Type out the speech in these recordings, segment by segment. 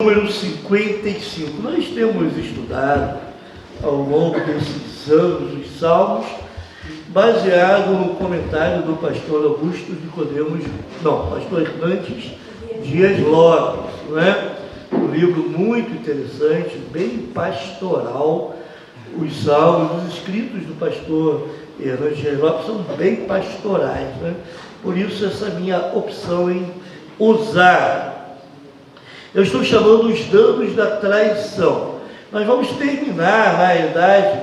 Número 55. Nós temos estudado ao longo desses anos os Salmos, baseado no comentário do pastor Augusto pastor Hernandes Dias Lopes, não é? Um livro muito interessante, bem pastoral. Os Salmos, os escritos do pastor Hernandes Dias Lopes são bem pastorais, né? Por isso essa minha opção em usar. Eu estou chamando os danos da traição. Nós vamos terminar, na realidade,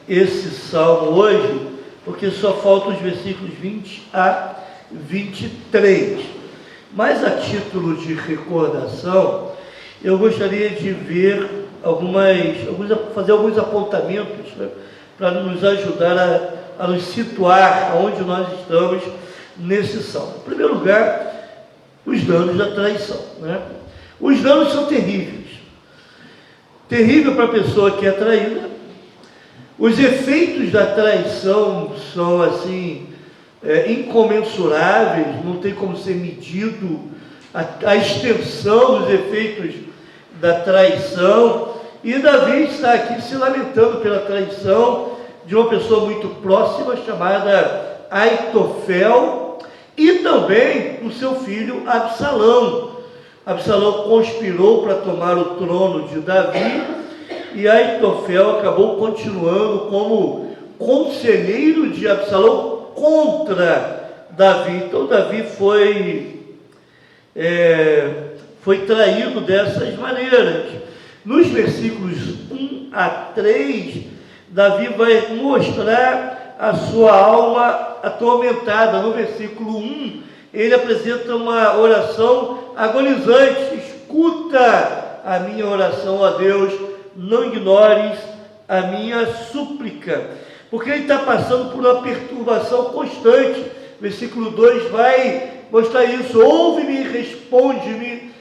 esse salmo hoje, porque só faltam os versículos 20 a 23. Mas a título de recordação, eu gostaria de ver fazer alguns apontamentos, né, para nos ajudar a nos situar onde nós estamos nesse salmo. Em primeiro lugar, os danos da traição, né? Os danos são terríveis. Terrível para a pessoa que é traída. Os efeitos da traição são assim, incomensuráveis, não tem como ser medido a extensão dos efeitos da traição. E Davi está aqui se lamentando pela traição de uma pessoa muito próxima, chamada Aitofel, e também do seu filho Absalão. Absalão conspirou para tomar o trono de Davi, e Aitofel acabou continuando como conselheiro de Absalão contra Davi. Então Davi foi traído dessas maneiras. Nos versículos 1 a 3, Davi vai mostrar a sua alma atormentada. No versículo 1, ele apresenta uma oração agonizante: escuta a minha oração, ó Deus, não ignores a minha súplica. Porque ele está passando por uma perturbação constante. Versículo 2 vai mostrar isso: ouve-me e responde-me,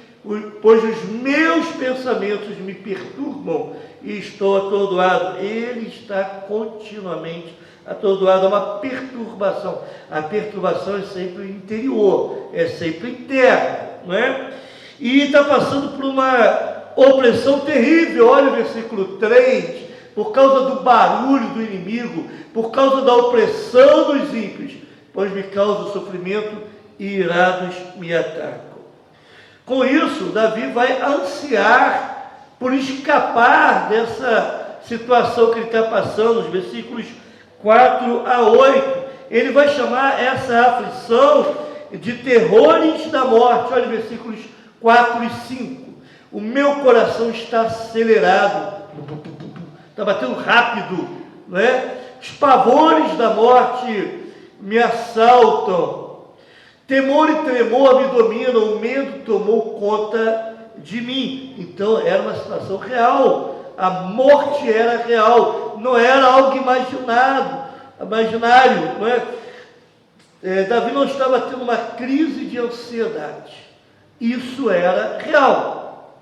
pois os meus pensamentos me perturbam e estou atordoado. Ele está continuamente atordoado, é uma perturbação. A perturbação é sempre interior, é sempre interna, não é? E está passando por uma opressão terrível. Olha o versículo 3, por causa do barulho do inimigo, por causa da opressão dos ímpios, pois me causa sofrimento e irados me atacam. Com isso, Davi vai ansiar por escapar dessa situação que ele está passando. Os versículos 4 a 8, ele vai chamar essa aflição de terrores da morte. Olha versículos 4 e 5. O meu coração está acelerado, está batendo rápido, não é? Os pavores da morte me assaltam, temor e tremor me dominam, o medo tomou conta de mim. Então era uma situação real, a morte era real, não era algo imaginário, não é? Davi não estava tendo uma crise de ansiedade, isso era real,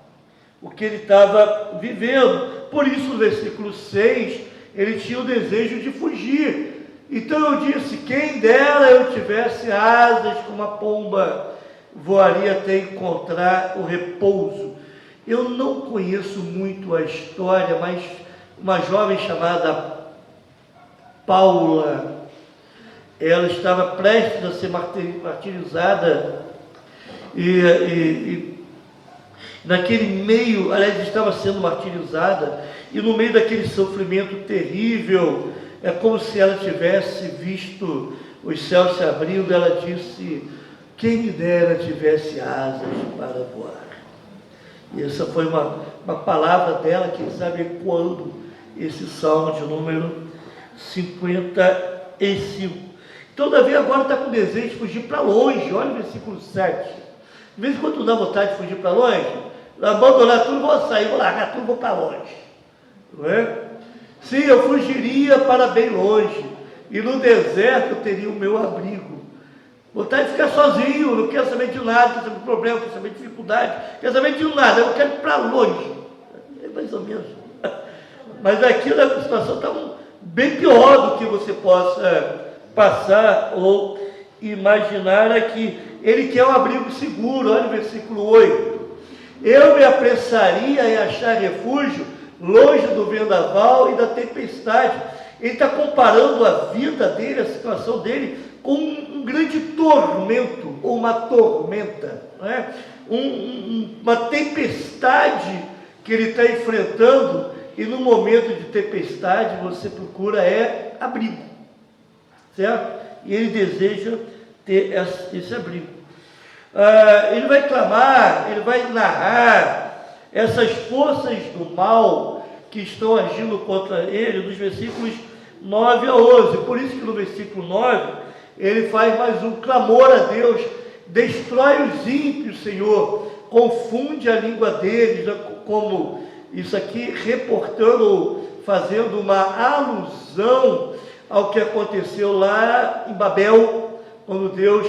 o que ele estava vivendo. Por isso, no versículo 6, ele tinha o desejo de fugir. Então eu disse: quem dera eu tivesse asas como a pomba, voaria até encontrar o repouso. Eu não conheço muito a história, mas uma jovem chamada Paula, ela estava prestes a ser martirizada, e naquele meio, aliás, estava sendo martirizada, e no meio daquele sofrimento terrível, é como se ela tivesse visto os céus se abrindo. Ela disse: quem me dera tivesse asas para voar. E essa foi uma palavra dela, quem sabe ecoando esse salmo de número 55. Então Davi agora está com desejo de fugir para longe. Olha o versículo 7. De vez em quando dá vontade de fugir para longe, abandonar tudo, vou sair, vou largar tudo, vou para longe, não é? Sim, eu fugiria para bem longe, e no deserto eu teria o meu abrigo. Vontade de ficar sozinho, não quero saber de nada, não quero saber de problema, não quero saber de dificuldade, não quero saber de nada, eu quero ir para longe. É mais ou menos. Mas aqui a situação está bem pior do que você possa passar ou imaginar aqui. Ele quer um abrigo seguro. Olha o versículo 8. Eu me apressaria em achar refúgio longe do vendaval e da tempestade. Ele está comparando a vida dele, a situação dele, com um grande tormento, ou uma tormenta, não é? Uma tempestade que ele está enfrentando, e no momento de tempestade você procura abrigo, certo? E ele deseja ter esse abrigo. Ele vai clamar, ele vai narrar essas forças do mal que estão agindo contra ele, dos versículos 9 a 11. Por isso que no versículo 9, ele faz mais um clamor a Deus: destrói os ímpios, Senhor, confunde a língua deles, como isso aqui reportando, fazendo uma alusão ao que aconteceu lá em Babel, quando Deus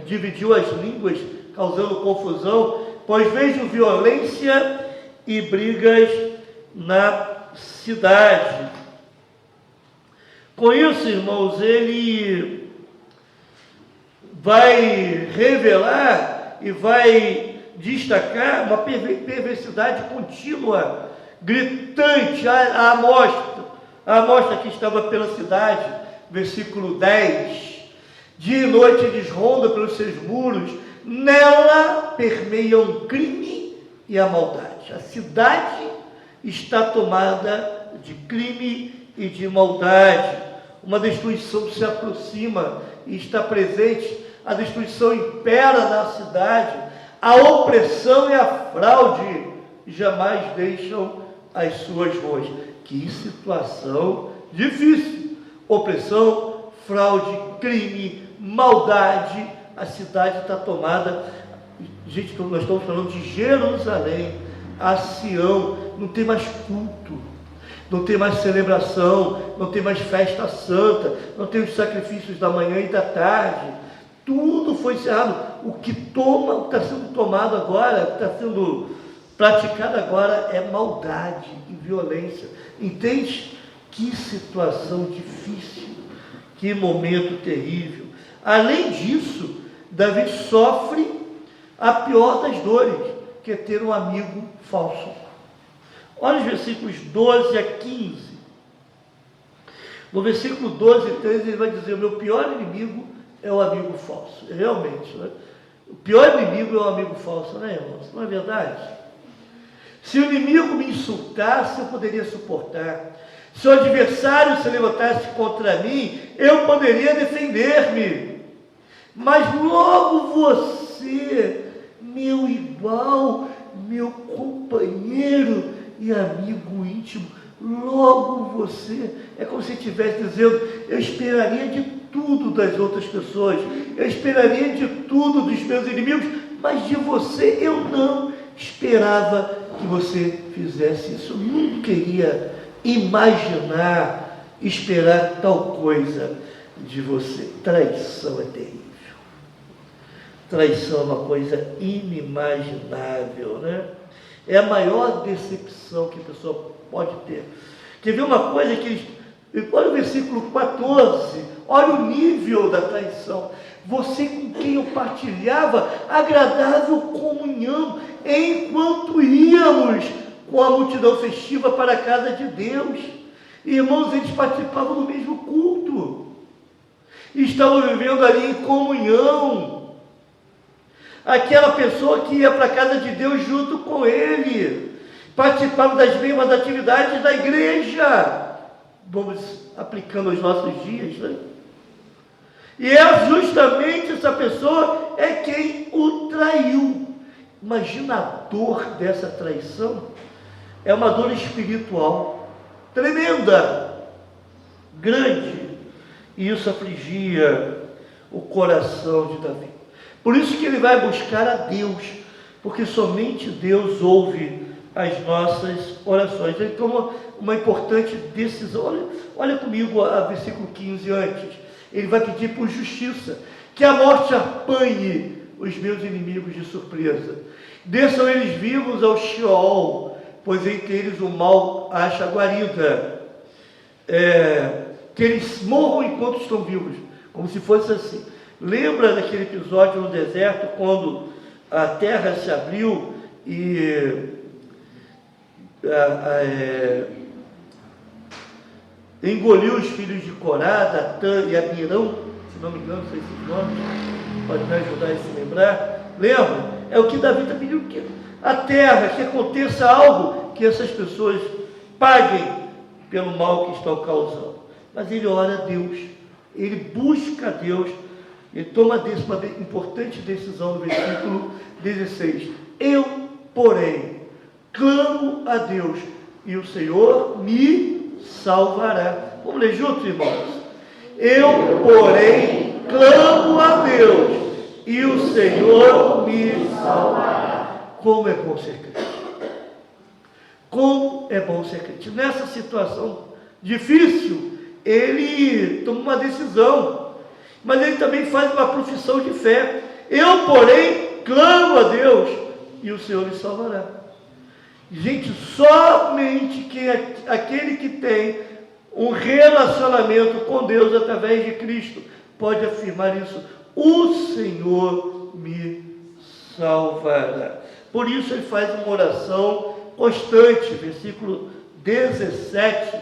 dividiu as línguas, causando confusão, pois vejo violência e brigas na cidade. Com isso, irmãos, ele vai revelar e vai destacar uma perversidade contínua, gritante, a amostra que estava pela cidade, versículo 10. Dia e noite eles rondam pelos seus muros, nela permeiam o crime e a maldade. A cidade está tomada de crime e de maldade. Uma destruição se aproxima e está presente. A destruição impera na cidade. A opressão e a fraude jamais deixam as suas ruas. Que situação difícil! Opressão, fraude, crime, maldade. A cidade está tomada. Gente, nós estamos falando de Jerusalém, a Sião. Não tem mais culto, não tem mais celebração, não tem mais festa santa, não tem os sacrifícios da manhã e da tarde. Tudo foi encerrado. O que está sendo tomado agora, o que está sendo praticado agora é maldade e violência. Entende? Que situação difícil, que momento terrível. Além disso, Davi sofre a pior das dores, que é ter um amigo falso. Olha os versículos 12 a 15. No versículo 12 e 13 ele vai dizer: o meu pior inimigo é o amigo falso. Realmente, né? O pior inimigo é o amigo falso, né, irmãos? Não é verdade? Se o inimigo me insultasse, eu poderia suportar. Se o adversário se levantasse contra mim, eu poderia defender-me. Mas logo você, meu igual, meu companheiro e amigo íntimo, logo você, é como se estivesse dizendo: eu esperaria de tudo das outras pessoas, eu esperaria de tudo dos meus inimigos, mas de você eu não esperava que você fizesse isso. Eu não queria imaginar, esperar tal coisa de você. Traição é terrível. Traição é uma coisa inimaginável, né? É a maior decepção que a pessoa pode ter. Quer ver uma coisa que... Olha o versículo 14, olha o nível da traição. Você com quem eu partilhava agradável comunhão, enquanto íamos com a multidão festiva para a casa de Deus. Irmãos, eles participavam do mesmo culto, estavam vivendo ali em comunhão. Aquela pessoa que ia para a casa de Deus junto com ele, participava das mesmas atividades da igreja. Vamos aplicando aos nossos dias, né? E é justamente essa pessoa é quem o traiu. Imagina a dor dessa traição. É uma dor espiritual tremenda, grande, e isso afligia o coração de Davi. Por isso que ele vai buscar a Deus, porque somente Deus ouve as nossas orações. Ele toma uma importante decisão. Olha comigo a versículo 15 antes. Ele vai pedir por justiça, que a morte apanhe os meus inimigos de surpresa. Desçam eles vivos ao Sheol, pois entre eles o mal acha guarida. Que eles morram enquanto estão vivos, como se fosse assim. Lembra daquele episódio no deserto, quando a terra se abriu e engoliu os filhos de Corá, Datã e Abirão, se não me engano, não sei esses nomes, pode me ajudar a se lembrar. Lembra? É o que Davi está pedindo, que a terra, que aconteça algo, que essas pessoas paguem pelo mal que estão causando. Mas ele ora a Deus, ele busca a Deus, ele toma uma importante decisão no versículo 16. Eu, porém, clamo a Deus, e o Senhor me salvará. Vamos ler juntos, irmãos? Eu, porém, clamo a Deus, e o Senhor me salvará. Como é bom ser crente. Como é bom ser crente. Nessa situação difícil, ele toma uma decisão, mas ele também faz uma profissão de fé. Eu, porém, clamo a Deus, e o Senhor me salvará. Gente, somente aquele que tem um relacionamento com Deus através de Cristo pode afirmar isso. O Senhor me salvará. Por isso ele faz uma oração constante, versículo 17.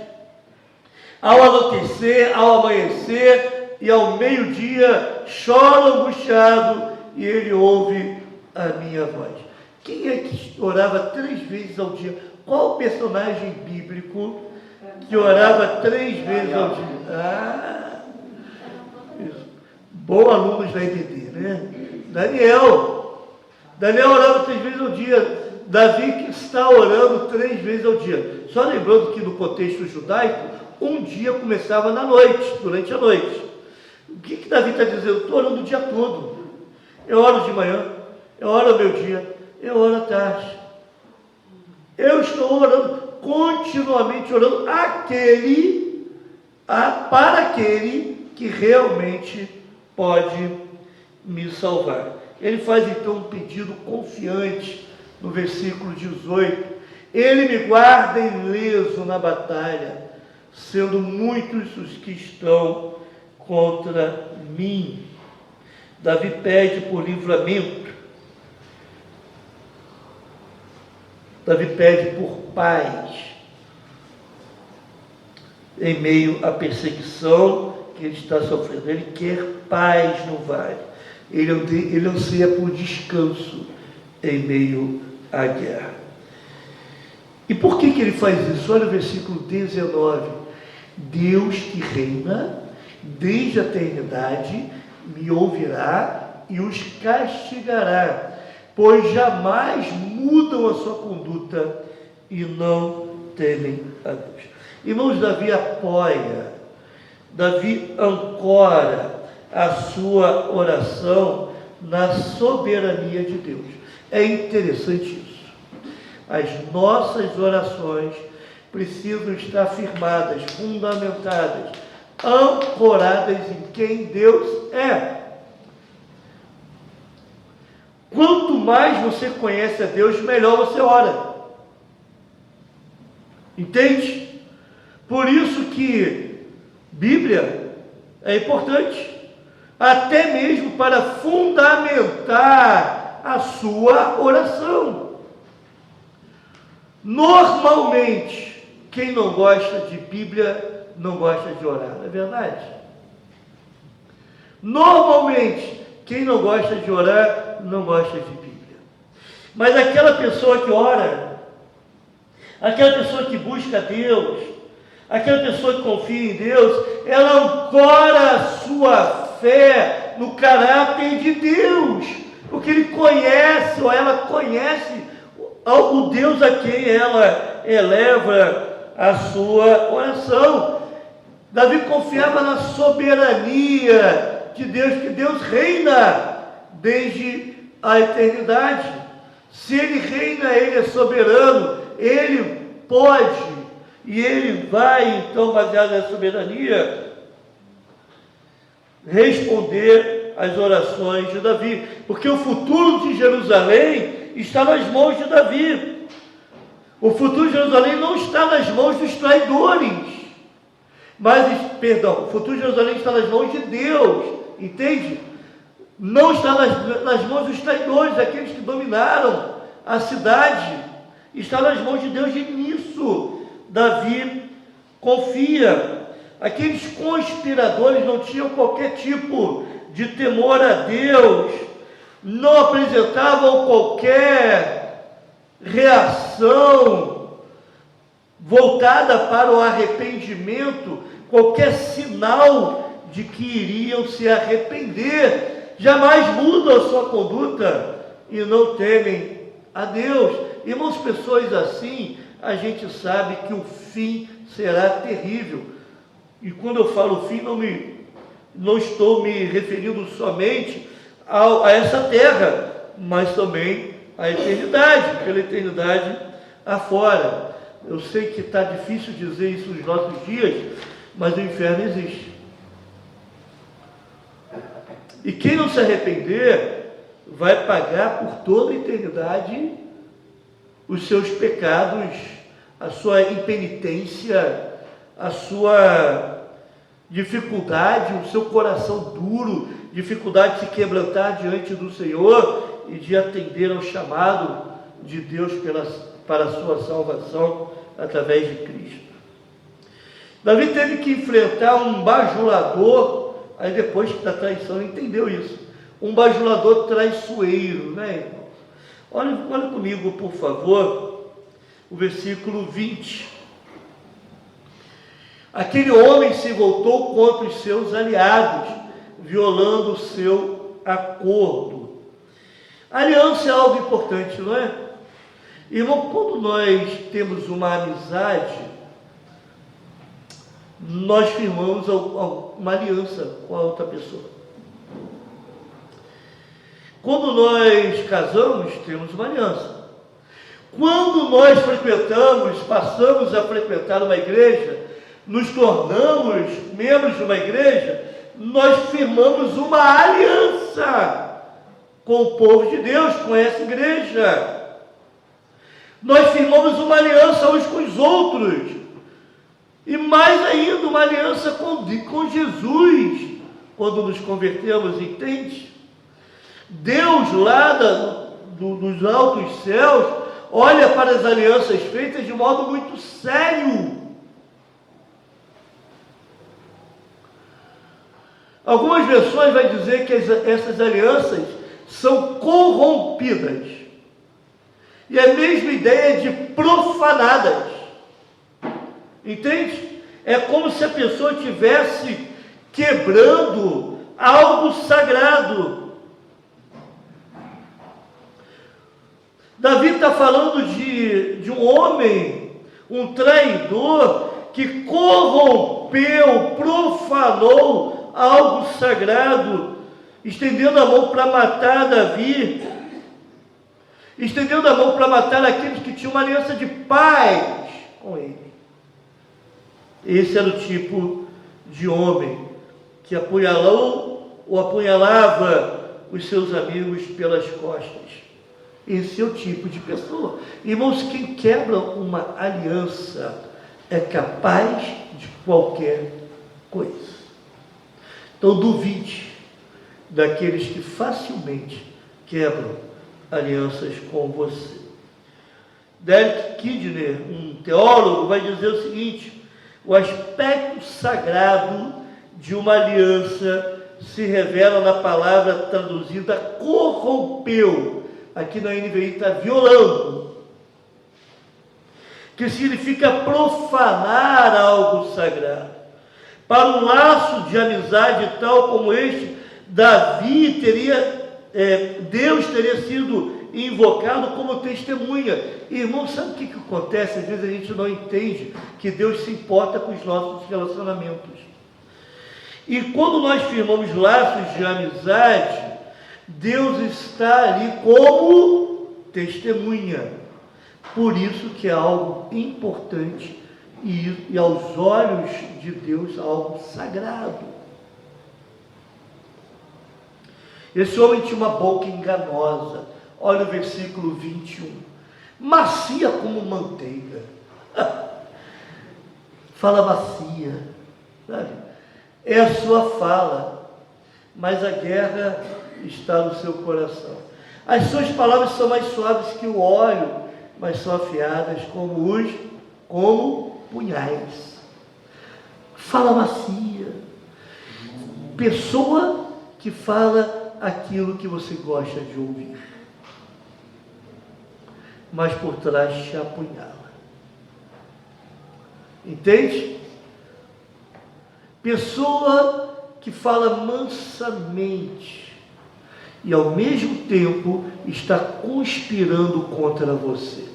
Ao anoitecer, ao amanhecer e ao meio-dia, choro angustiado, e ele ouve a minha voz. Quem é que orava 3 vezes ao dia? Qual personagem bíblico que orava 3 vezes ao dia? Bom alunos da IBD, né? Daniel orava 3 vezes ao dia. Davi que está orando 3 vezes ao dia. Só lembrando que no contexto judaico, um dia começava na noite, durante a noite. O que Davi está dizendo? Estou orando o dia todo. Eu oro de manhã, eu oro ao meio-dia, eu oro à tarde. Eu estou orando, continuamente orando para aquele que realmente pode me salvar. Ele faz então um pedido confiante no versículo 18. Ele me guarda ileso na batalha, sendo muitos os que estão contra mim. Davi pede por livramento. Davi pede por paz em meio à perseguição que ele está sofrendo. Ele quer paz no vale. Ele anseia por descanso em meio à guerra. E por que ele faz isso? Olha o versículo 19. Deus que reina desde a eternidade me ouvirá e os castigará, pois jamais mudam a sua conduta e não temem a Deus. Irmãos, Davi ancora a sua oração na soberania de Deus. É interessante isso. As nossas orações precisam estar firmadas, fundamentadas, ancoradas em quem Deus é. Quanto mais você conhece a Deus, melhor você ora. Entende? Por isso que Bíblia é importante, até mesmo para fundamentar a sua oração. Normalmente, quem não gosta de Bíblia não gosta de orar, não é verdade? Normalmente, quem não gosta de orar não gosta de Bíblia. Mas aquela pessoa que ora, aquela pessoa que busca Deus, aquela pessoa que confia em Deus, ela ancora a sua fé no caráter de Deus, porque ele conhece, ou ela conhece o Deus a quem ela eleva a sua oração. Davi confiava na soberania de Deus, que Deus reina desde a eternidade. Se ele reina, ele é soberano, ele pode, e ele vai, então, baseado na soberania, responder às orações de Davi, porque o futuro de Jerusalém está nas mãos de Davi. O futuro de Jerusalém não está nas mãos dos traidores, o futuro de Jerusalém está nas mãos de Deus, entende? Não está nas mãos dos traidores, daqueles que dominaram a cidade. Está nas mãos de Deus, e nisso Davi confia. Aqueles conspiradores não tinham qualquer tipo de temor a Deus, não apresentavam qualquer reação voltada para o arrependimento, qualquer sinal de que iriam se arrepender, jamais mudam a sua conduta e não temem a Deus. Irmãos, pessoas assim, a gente sabe que o fim será terrível. E quando eu falo fim, não estou me referindo somente a essa terra, mas também à eternidade, pela eternidade afora. Eu sei que está difícil dizer isso nos nossos dias, mas o inferno existe. E quem não se arrepender vai pagar por toda a eternidade os seus pecados, a sua impenitência, a sua dificuldade, o seu coração duro, dificuldade de se quebrantar diante do Senhor e de atender ao chamado de Deus para a sua salvação através de Cristo. Davi teve que enfrentar um bajulador, aí depois da traição ele entendeu isso, um bajulador traiçoeiro, né, irmão? Olha comigo, por favor, o versículo 20. Aquele homem se voltou contra os seus aliados, violando o seu acordo. Aliança é algo importante, não é? Irmão, quando nós temos uma amizade, nós firmamos uma aliança com a outra pessoa. Quando nós casamos, temos uma aliança. Quando nós passamos a frequentar uma igreja, nos tornamos membros de uma igreja, nós firmamos uma aliança com o povo de Deus, com essa igreja. Nós firmamos uma aliança uns com os outros, e mais ainda uma aliança com Jesus, quando nos convertemos, entende? Deus lá dos altos céus olha para as alianças feitas de modo muito sério. Algumas versões vai dizer que essas alianças são corrompidas. E a mesma ideia de profanadas. Entende? É como se a pessoa estivesse quebrando algo sagrado. Davi está falando de um homem, um traidor, que corrompeu, profanou algo sagrado, estendendo a mão para matar Davi, estendendo a mão para matar aqueles que tinham uma aliança de paz com ele. Esse era o tipo de homem que apunhalava os seus amigos pelas costas. Esse é o tipo de pessoa. Irmãos, quem quebra uma aliança é capaz de qualquer coisa. Então duvide daqueles que facilmente quebram alianças com você. Derek Kidner, um teólogo, vai dizer o seguinte: o aspecto sagrado de uma aliança se revela na palavra traduzida corrompeu. Aqui na NVI está violando, que significa profanar algo sagrado. Para um laço de amizade tal como este, Deus teria sido invocado como testemunha. Irmão, sabe o que acontece? Às vezes a gente não entende que Deus se importa com os nossos relacionamentos. E quando nós firmamos laços de amizade, Deus está ali como testemunha. Por isso que é algo importante e aos olhos de Deus algo sagrado. Esse homem tinha uma boca enganosa. Olha o versículo 21. Macia como manteiga. Fala macia, sabe? É a sua fala. Mas a guerra está no seu coração. As suas palavras são mais suaves que o óleo, mas são afiadas como punhais. Fala macia. Pessoa que fala aquilo que você gosta de ouvir, mas por trás te apunhala. Entende? Pessoa que fala mansamente e ao mesmo tempo está conspirando contra você.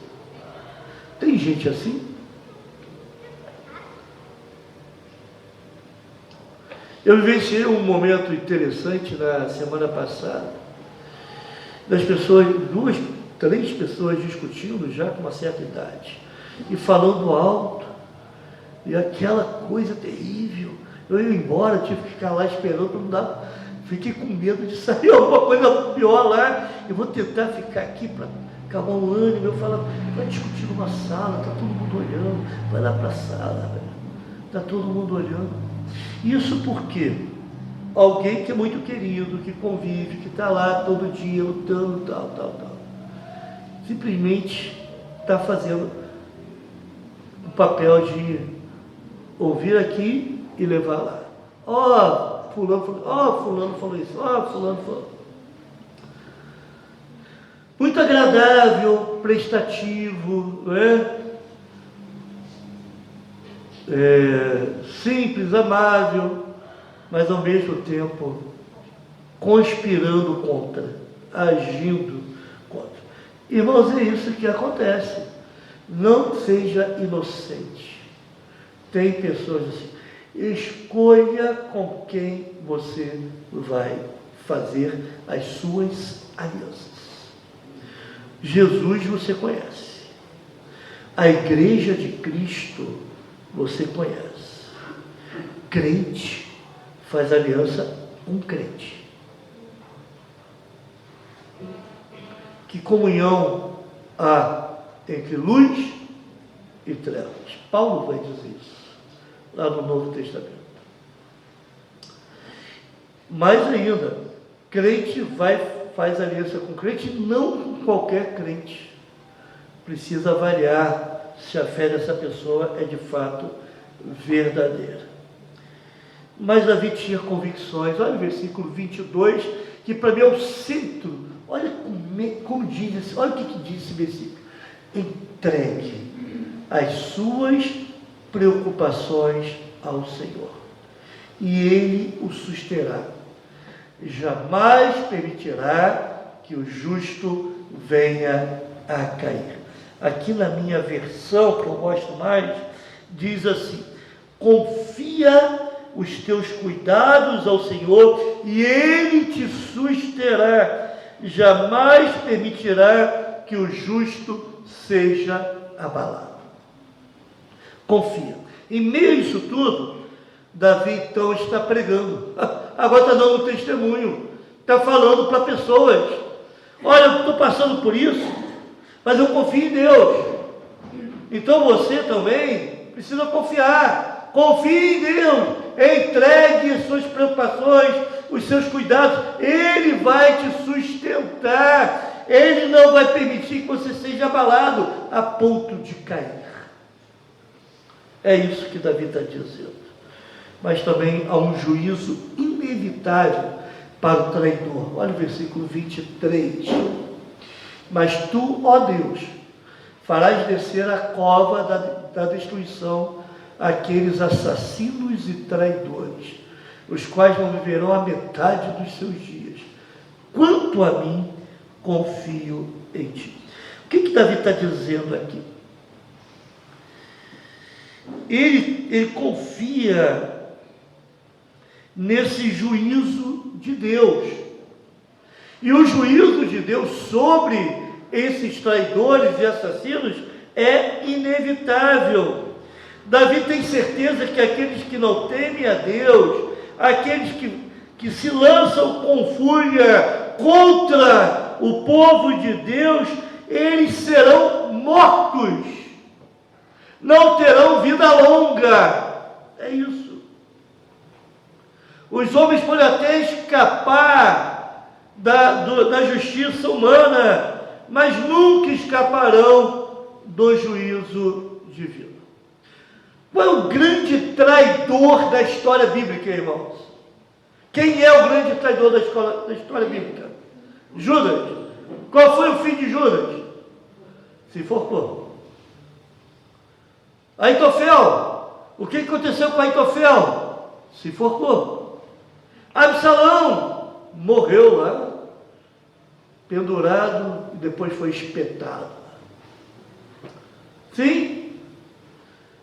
Tem gente assim? Eu vivenciei um momento interessante na semana passada, das pessoas, 2, 3 pessoas discutindo já com uma certa idade, e falando alto, e aquela coisa terrível. Eu ia embora, tive que ficar lá esperando para não dar, fiquei com medo de sair alguma coisa pior lá. Eu vou tentar ficar aqui para acalmar o ânimo. Eu falo, vai discutir numa sala, está todo mundo olhando, vai lá para a sala, está todo mundo olhando. Isso porque alguém que é muito querido, que convive, que está lá todo dia lutando, tal, simplesmente está fazendo o papel de ouvir aqui e levar lá. Fulano falou isso, fulano falou. Muito agradável, prestativo, simples, amável, mas ao mesmo tempo conspirando contra, agindo contra. Irmãos, é isso que acontece. Não seja inocente. Tem pessoas assim. Escolha com quem você vai fazer as suas alianças. Jesus você conhece. A igreja de Cristo você conhece. Crente faz aliança com crente. Que comunhão há entre luz e trevas? Paulo vai dizer isso lá no Novo Testamento. Mais ainda, crente faz aliança com crente, não com qualquer crente. Precisa avaliar se a fé dessa pessoa é de fato verdadeira. Mas Davi tinha convicções. Olha o versículo 22, que para mim é o centro. Olha como diz, olha o que diz esse versículo. Entregue as suas preocupações ao Senhor, e Ele o susterá. Jamais permitirá que o justo venha a cair. Aqui na minha versão, que eu gosto mais, diz assim: confia os teus cuidados ao Senhor e Ele te susterá. Jamais permitirá que o justo seja abalado. Confia. Em meio a isso tudo, Davi então está pregando. Agora está dando um testemunho. Está falando para pessoas. Olha, eu estou passando por isso, mas eu confio em Deus. Então você também precisa confiar. Confie em Deus. Entregue as suas preocupações, os seus cuidados. Ele vai te sustentar. Ele não vai permitir que você seja abalado a ponto de cair. É isso que Davi está dizendo. Mas também há um juízo inevitável para o traidor. Olha o versículo 23. Mas tu, ó Deus, farás descer a cova da destruição aqueles assassinos e traidores, os quais não viverão a metade dos seus dias. Quanto a mim, confio em ti. O que Davi está dizendo aqui? Ele confia nesse juízo de Deus. E o juízo de Deus sobre esses traidores e assassinos é inevitável. Davi tem certeza que aqueles que não temem a Deus, aqueles que se lançam com fúria contra o povo de Deus, eles serão mortos. Não terão vida longa. É isso. Os homens podem até escapar da justiça humana, mas nunca escaparão do juízo divino. Qual é o grande traidor da história bíblica, irmãos? Quem é o grande traidor da história bíblica? Judas. Qual foi o fim de Judas? Se enforcou. Aitofel. O que aconteceu com Aitofel? Se enforcou. Absalão morreu lá, pendurado, e depois foi espetado. Sim,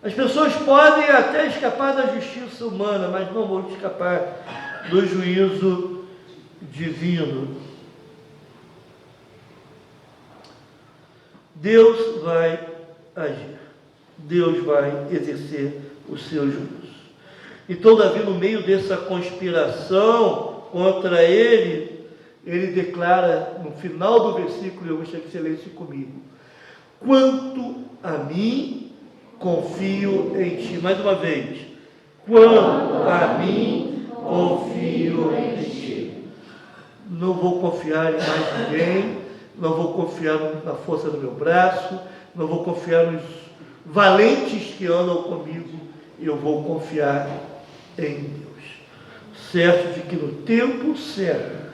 as pessoas podem até escapar da justiça humana, mas não vão escapar do juízo divino. Deus vai agir, Deus vai exercer o seu juízo. E todavia, no meio dessa conspiração contra ele declara, no final do versículo, eu gostaria que você lesse comigo: quanto a mim, confio em ti. Mais uma vez: quanto a mim, confio em ti. Não vou confiar em mais ninguém, não vou confiar na força do meu braço, não vou confiar nos valentes que andam comigo, eu vou confiar em Deus, certo de que no tempo certo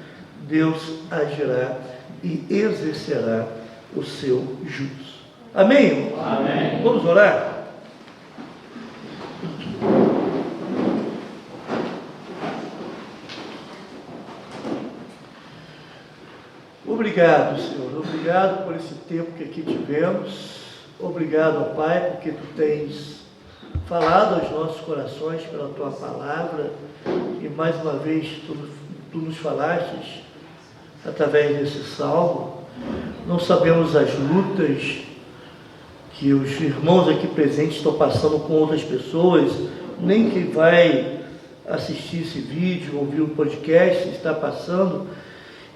Deus agirá e exercerá o seu juízo. Amém, irmão? Amém. Vamos orar? Obrigado, Senhor. Obrigado por esse tempo que aqui tivemos. Obrigado, ó Pai, porque Tu tens falado aos nossos corações pela Tua palavra. E mais uma vez Tu nos falastes através desse salmo. Não sabemos as lutas que os irmãos aqui presentes estão passando com outras pessoas, nem quem vai assistir esse vídeo, ouvir o podcast está passando,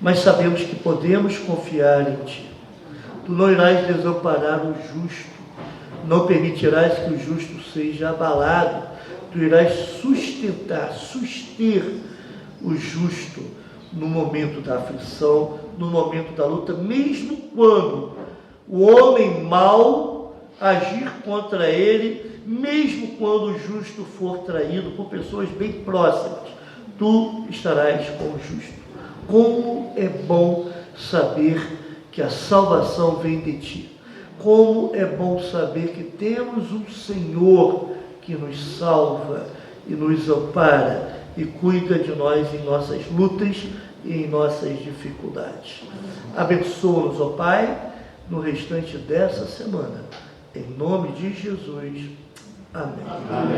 mas sabemos que podemos confiar em Ti. Tu não irás desamparar o justo, não permitirás que o justo seja abalado, Tu irás suster o justo no momento da aflição, no momento da luta, mesmo quando o homem mau agir contra ele, mesmo quando o justo for traído por pessoas bem próximas, Tu estarás com o justo. Como é bom saber que a salvação vem de Ti. Como é bom saber que temos um Senhor que nos salva e nos ampara e cuida de nós em nossas lutas e em nossas dificuldades. Abençoa-nos, ó Pai, no restante dessa semana. Em nome de Jesus. Amém. Amém.